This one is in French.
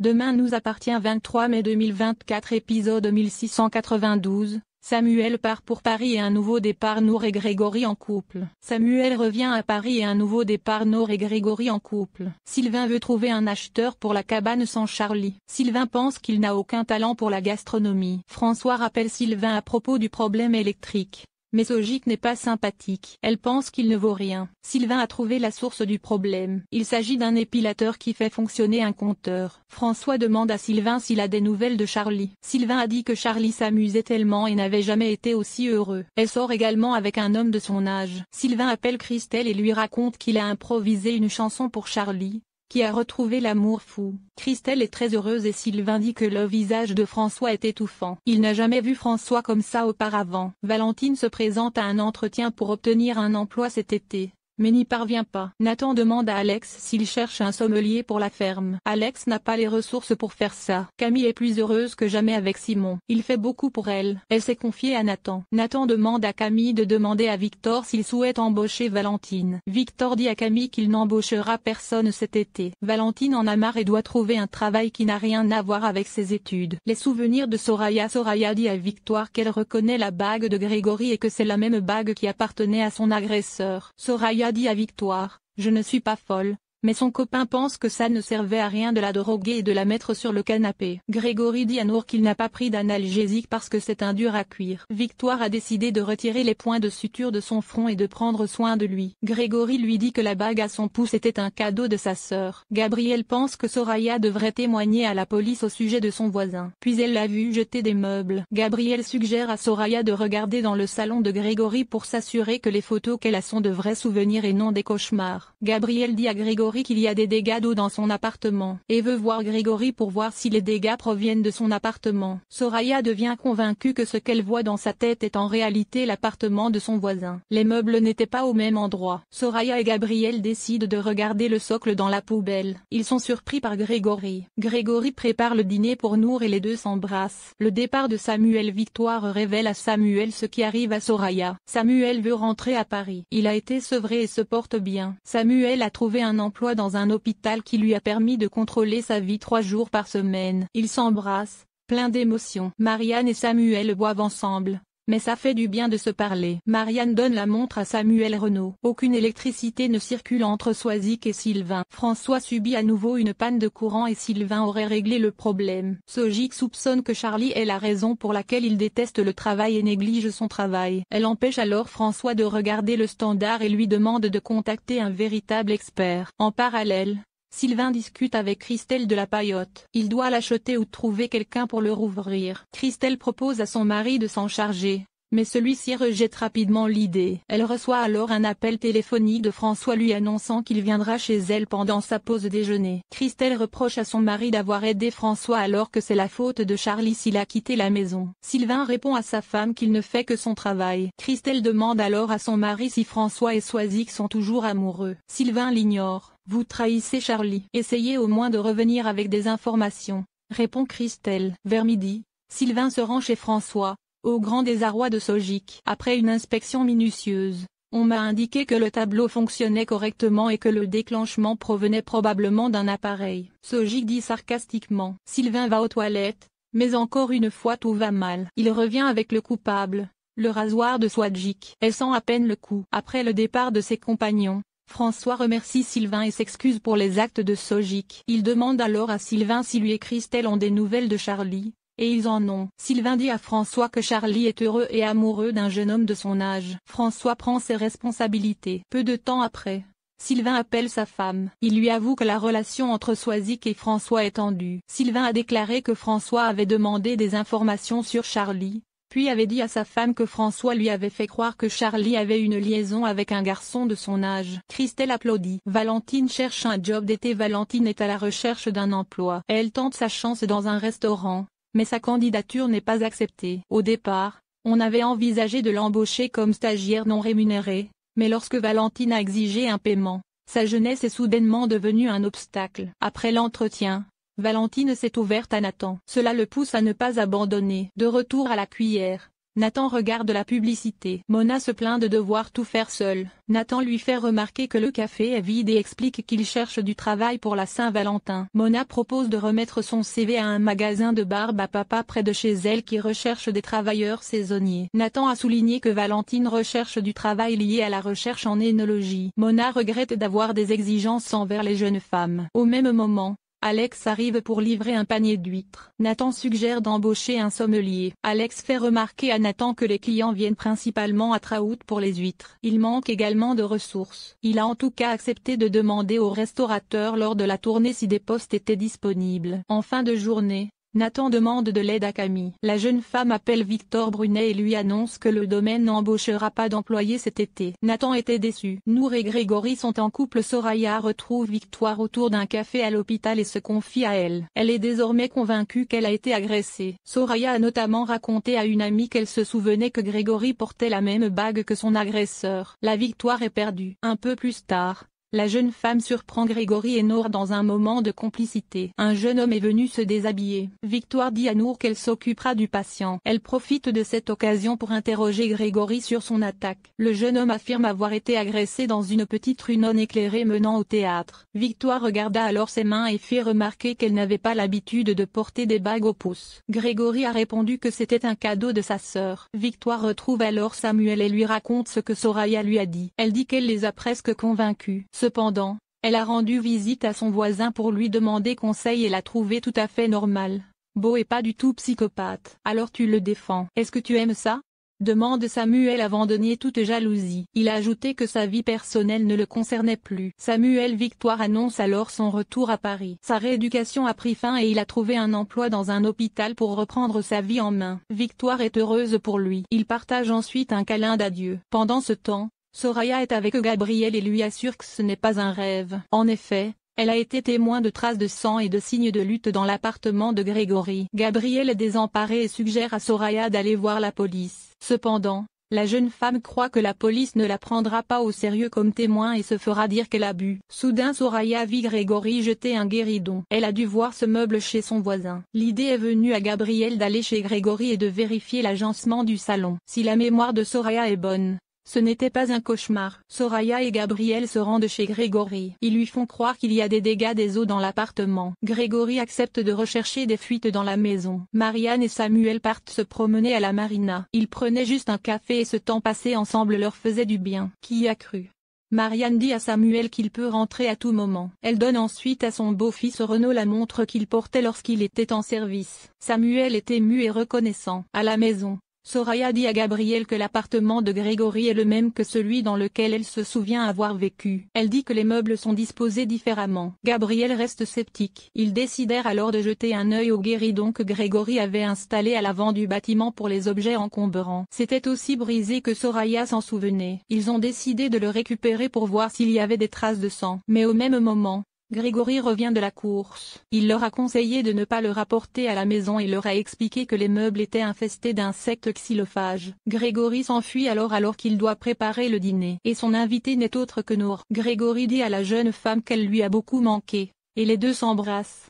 Demain nous appartient 23 mai 2024 épisode 1692, Samuel part pour Paris et un nouveau départ Nour et Grégory en couple. Samuel revient à Paris et un nouveau départ Nour et Grégory en couple. Sylvain veut trouver un acheteur pour la cabane sans Charlie. Sylvain pense qu'il n'a aucun talent pour la gastronomie. François rappelle Sylvain à propos du problème électrique. Mais Sojik n'est pas sympathique. Elle pense qu'il ne vaut rien. Sylvain a trouvé la source du problème. Il s'agit d'un épilateur qui fait fonctionner un compteur. François demande à Sylvain s'il a des nouvelles de Charlie. Sylvain a dit que Charlie s'amusait tellement et n'avait jamais été aussi heureux. Elle sort également avec un homme de son âge. Sylvain appelle Christelle et lui raconte qu'il a improvisé une chanson pour Charlie, qui a retrouvé l'amour fou. Christelle est très heureuse et Sylvain dit que le visage de François est étouffant. Il n'a jamais vu François comme ça auparavant. Valentine se présente à un entretien pour obtenir un emploi cet été, mais n'y parvient pas. Nathan demande à Alex s'il cherche un sommelier pour la ferme. Alex n'a pas les ressources pour faire ça. Camille est plus heureuse que jamais avec Simon. Il fait beaucoup pour elle. Elle s'est confiée à Nathan. Nathan demande à Camille de demander à Victor s'il souhaite embaucher Valentine. Victor dit à Camille qu'il n'embauchera personne cet été. Valentine en a marre et doit trouver un travail qui n'a rien à voir avec ses études. Les souvenirs de Soraya. Soraya dit à Victor qu'elle reconnaît la bague de Grégory et que c'est la même bague qui appartenait à son agresseur. Soraya dit à Victoire, je ne suis pas folle, mais son copain pense que ça ne servait à rien de la droguer et de la mettre sur le canapé. Grégory dit à Nour qu'il n'a pas pris d'analgésique parce que c'est un dur à cuire. Victoire a décidé de retirer les points de suture de son front et de prendre soin de lui. Grégory lui dit que la bague à son pouce était un cadeau de sa sœur. Gabriel pense que Soraya devrait témoigner à la police au sujet de son voisin. Puis elle l'a vu jeter des meubles. Gabriel suggère à Soraya de regarder dans le salon de Grégory pour s'assurer que les photos qu'elle a sont de vrais souvenirs et non des cauchemars. Gabriel dit à Grégory qu'il y a des dégâts d'eau dans son appartement, et veut voir Grégory pour voir si les dégâts proviennent de son appartement. Soraya devient convaincue que ce qu'elle voit dans sa tête est en réalité l'appartement de son voisin. Les meubles n'étaient pas au même endroit. Soraya et Gabriel décident de regarder le socle dans la poubelle. Ils sont surpris par Grégory. Grégory prépare le dîner pour Nour et les deux s'embrassent. Le départ de Samuel. Victoire révèle à Samuel ce qui arrive à Soraya. Samuel veut rentrer à Paris. Il a été sevré et se porte bien. Samuel a trouvé un emploi dans un hôpital qui lui a permis de contrôler sa vie 3 jours par semaine. Ils s'embrassent, plein d'émotions. Marianne et Samuel boivent ensemble, mais ça fait du bien de se parler. Marianne donne la montre à Samuel Renaud. Aucune électricité ne circule entre Sojik et Sylvain. François subit à nouveau une panne de courant et Sylvain aurait réglé le problème. Sojik soupçonne que Charlie est la raison pour laquelle il déteste le travail et néglige son travail. Elle empêche alors François de regarder le standard et lui demande de contacter un véritable expert. En parallèle, Sylvain discute avec Christelle de la paillote. Il doit l'acheter ou trouver quelqu'un pour le rouvrir. Christelle propose à son mari de s'en charger, mais celui-ci rejette rapidement l'idée. Elle reçoit alors un appel téléphonique de François lui annonçant qu'il viendra chez elle pendant sa pause déjeuner. Christelle reproche à son mari d'avoir aidé François alors que c'est la faute de Charlie s'il a quitté la maison. Sylvain répond à sa femme qu'il ne fait que son travail. Christelle demande alors à son mari si François et Sojik sont toujours amoureux. Sylvain l'ignore. Vous trahissez Charlie. Essayez au moins de revenir avec des informations, répond Christelle. Vers midi, Sylvain se rend chez François, au grand désarroi de Sojik. Après une inspection minutieuse, on m'a indiqué que le tableau fonctionnait correctement et que le déclenchement provenait probablement d'un appareil. Sojik dit sarcastiquement. Sylvain va aux toilettes, mais encore une fois tout va mal. Il revient avec le coupable, le rasoir de Sojik. Elle sent à peine le coup. Après le départ de ses compagnons, François remercie Sylvain et s'excuse pour les actes de Sojik. Il demande alors à Sylvain si lui et Christelle ont des nouvelles de Charlie, et ils en ont. Sylvain dit à François que Charlie est heureux et amoureux d'un jeune homme de son âge. François prend ses responsabilités. Peu de temps après, Sylvain appelle sa femme. Il lui avoue que la relation entre Sojik et François est tendue. Sylvain a déclaré que François avait demandé des informations sur Charlie, puis avait dit à sa femme que François lui avait fait croire que Charlie avait une liaison avec un garçon de son âge. Christelle applaudit. Valentine cherche un job d'été. Valentine est à la recherche d'un emploi. Elle tente sa chance dans un restaurant, mais sa candidature n'est pas acceptée. Au départ, on avait envisagé de l'embaucher comme stagiaire non rémunérée, mais lorsque Valentine a exigé un paiement, sa jeunesse est soudainement devenue un obstacle. Après l'entretien, Valentine s'est ouverte à Nathan. Cela le pousse à ne pas abandonner. De retour à la cuillère, Nathan regarde la publicité. Mona se plaint de devoir tout faire seule. Nathan lui fait remarquer que le café est vide et explique qu'il cherche du travail pour la Saint-Valentin. Mona propose de remettre son CV à un magasin de barbe à papa près de chez elle qui recherche des travailleurs saisonniers. Nathan a souligné que Valentine recherche du travail lié à la recherche en énologie. Mona regrette d'avoir des exigences envers les jeunes femmes. Au même moment, Alex arrive pour livrer un panier d'huîtres. Nathan suggère d'embaucher un sommelier. Alex fait remarquer à Nathan que les clients viennent principalement à Traout pour les huîtres. Il manque également de ressources. Il a en tout cas accepté de demander au restaurateur lors de la tournée si des postes étaient disponibles. En fin de journée, Nathan demande de l'aide à Camille. La jeune femme appelle Victor Brunet et lui annonce que le domaine n'embauchera pas d'employés cet été. Nathan était déçu. Nour et Grégory sont en couple. Soraya retrouve Victoire autour d'un café à l'hôpital et se confie à elle. Elle est désormais convaincue qu'elle a été agressée. Soraya a notamment raconté à une amie qu'elle se souvenait que Grégory portait la même bague que son agresseur. La victoire est perdue. Un peu plus tard, la jeune femme surprend Grégory et Nour dans un moment de complicité. Un jeune homme est venu se déshabiller. Victoire dit à Nour qu'elle s'occupera du patient. Elle profite de cette occasion pour interroger Grégory sur son attaque. Le jeune homme affirme avoir été agressé dans une petite rue non éclairée menant au théâtre. Victoire regarda alors ses mains et fit remarquer qu'elle n'avait pas l'habitude de porter des bagues au pouce. Grégory a répondu que c'était un cadeau de sa sœur. Victoire retrouve alors Samuel et lui raconte ce que Soraya lui a dit. Elle dit qu'elle les a presque convaincus. Cependant, elle a rendu visite à son voisin pour lui demander conseil et l'a trouvé tout à fait normal. Beau et pas du tout psychopathe. Alors tu le défends. Est-ce que tu aimes ça? Demande Samuel avant de nier toute jalousie. Il a ajouté que sa vie personnelle ne le concernait plus. Samuel Victoire annonce alors son retour à Paris. Sa rééducation a pris fin et il a trouvé un emploi dans un hôpital pour reprendre sa vie en main. Victoire est heureuse pour lui. Ils partagent ensuite un câlin d'adieu. Pendant ce temps, Soraya est avec Gabriel et lui assure que ce n'est pas un rêve. En effet, elle a été témoin de traces de sang et de signes de lutte dans l'appartement de Grégory. Gabriel est désemparé et suggère à Soraya d'aller voir la police. Cependant, la jeune femme croit que la police ne la prendra pas au sérieux comme témoin et se fera dire qu'elle a bu. Soudain Soraya vit Grégory jeter un guéridon. Elle a dû voir ce meuble chez son voisin. L'idée est venue à Gabriel d'aller chez Grégory et de vérifier l'agencement du salon. Si la mémoire de Soraya est bonne, ce n'était pas un cauchemar. Soraya et Gabriel se rendent chez Grégory. Ils lui font croire qu'il y a des dégâts des eaux dans l'appartement. Grégory accepte de rechercher des fuites dans la maison. Marianne et Samuel partent se promener à la marina. Ils prenaient juste un café et ce temps passé ensemble leur faisait du bien. Qui y a cru? Marianne dit à Samuel qu'il peut rentrer à tout moment. Elle donne ensuite à son beau-fils Renaud la montre qu'il portait lorsqu'il était en service. Samuel est ému et reconnaissant. À la maison, Soraya dit à Gabriel que l'appartement de Grégory est le même que celui dans lequel elle se souvient avoir vécu. Elle dit que les meubles sont disposés différemment. Gabriel reste sceptique. Ils décidèrent alors de jeter un œil au guéridon que Grégory avait installé à l'avant du bâtiment pour les objets encombrants. C'était aussi brisé que Soraya s'en souvenait. Ils ont décidé de le récupérer pour voir s'il y avait des traces de sang. Mais au même moment, Grégory revient de la course. Il leur a conseillé de ne pas le rapporter à la maison et leur a expliqué que les meubles étaient infestés d'insectes xylophages. Grégory s'enfuit alors qu'il doit préparer le dîner. Et son invité n'est autre que Nour. Grégory dit à la jeune femme qu'elle lui a beaucoup manqué, et les deux s'embrassent.